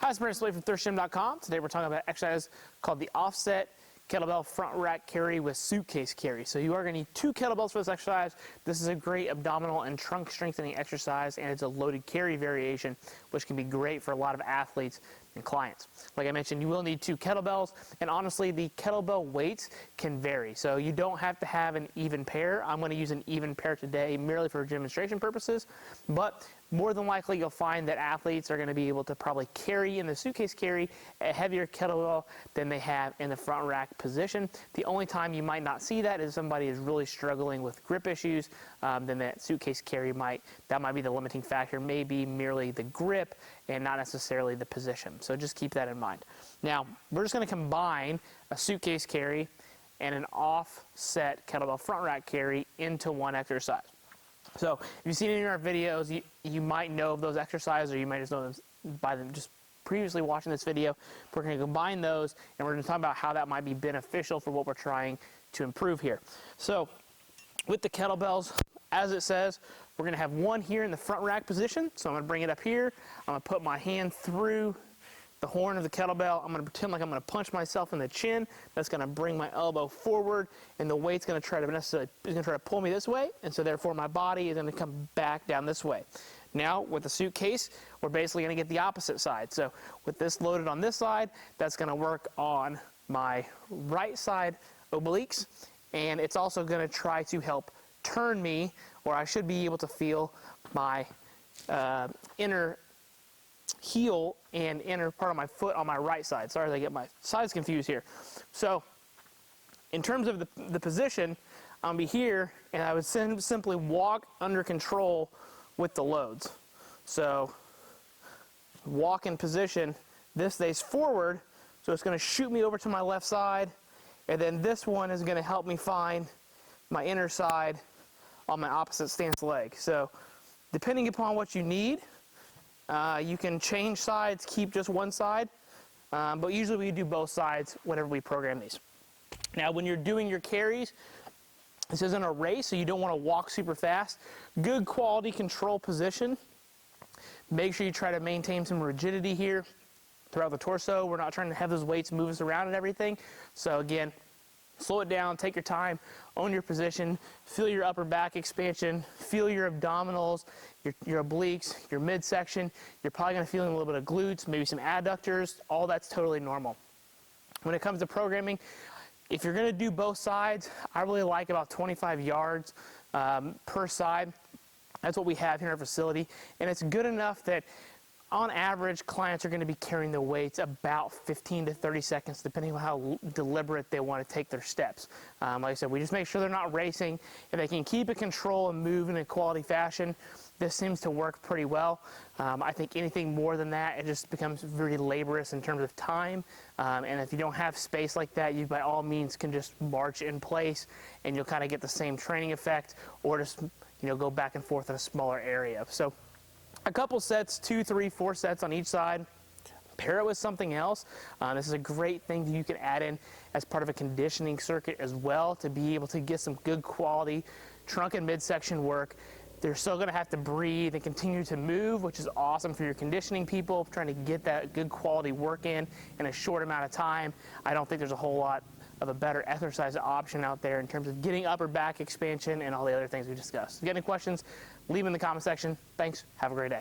Hi, it's Brandon from thirstgym.com. Today we're talking about an exercise called the offset kettlebell front rack carry with suitcase carry. So you are going to need 2 kettlebells for this exercise. This is a great abdominal and trunk strengthening exercise, and it's a loaded carry variation, which can be great for a lot of athletes and clients. Like I mentioned, you will need 2 kettlebells, and honestly, the kettlebell weights can vary. So you don't have to have an even pair. I'm going to use an even pair today merely for demonstration purposes, but more than likely you'll find that athletes are going to be able to probably carry in the suitcase carry a heavier kettlebell than they have in the front rack position. The only time you might not see that is somebody is really struggling with grip issues, then that suitcase carry might be the limiting factor, maybe merely the grip and not necessarily the position. So just keep that in mind. Now, we're just going to combine a suitcase carry and an offset kettlebell front rack carry into one exercise. So if you've seen any of our videos, you might know of those exercises, or you might just know them by them just previously watching this video. We're going to combine those, and we're going to talk about how that might be beneficial for what we're trying to improve here. So with the kettlebells, as it says, we're going to have one here in the front rack position. So I'm going to bring it up here. I'm going to put my hand through the horn of the kettlebell. I'm going to pretend like I'm going to punch myself in the chin. That's going to bring my elbow forward, and the weight's going to try to pull me this way, and so therefore my body is going to come back down this way. Now with the suitcase, we're basically going to get the opposite side. So with this loaded on this side, that's going to work on my right side obliques, and it's also going to try to help turn me, or I should be able to feel my inner heel and inner part of my foot on my right side. Sorry, I get my sides confused here. So in terms of the position, I'll be here, and I would simply walk under control with the loads. So walk in position, this stays forward, so it's going to shoot me over to my left side, and then this one is going to help me find my inner side on my opposite stance leg. So depending upon what you need, you can change sides, keep just one side, but usually we do both sides whenever we program these. Now when you're doing your carries, this isn't a race, so you don't want to walk super fast. Good quality control position. Make sure you try to maintain some rigidity here throughout the torso. We're not trying to have those weights move us around and everything. So again, slow it down, take your time, own your position, feel your upper back expansion, feel your abdominals, your obliques, your midsection. You're probably going to feel a little bit of glutes, maybe some adductors. All that's totally normal. When it comes to programming, if you're going to do both sides, I really like about 25 yards per side. That's what we have here in our facility, and it's good enough that on average, clients are going to be carrying the weights about 15 to 30 seconds, depending on how deliberate they want to take their steps. Like I said, we just make sure they're not racing. If they can keep it control and move in a quality fashion, this seems to work pretty well. I think anything more than that, it just becomes very laborious in terms of time. And if you don't have space like that, you by all means can just march in place, and you'll kind of get the same training effect, or just go back and forth in a smaller area. So a couple sets, 2, 3, 4 sets on each side. Pair it with something else. This is a great thing that you can add in as part of a conditioning circuit as well, to be able to get some good quality trunk and midsection work. They're still going to have to breathe and continue to move, which is awesome for your conditioning people, trying to get that good quality work in a short amount of time. I don't think there's a whole lot of a better exercise option out there in terms of getting upper back expansion and all the other things we discussed. If you got any questions, leave them in the comment section. Thanks. Have a great day.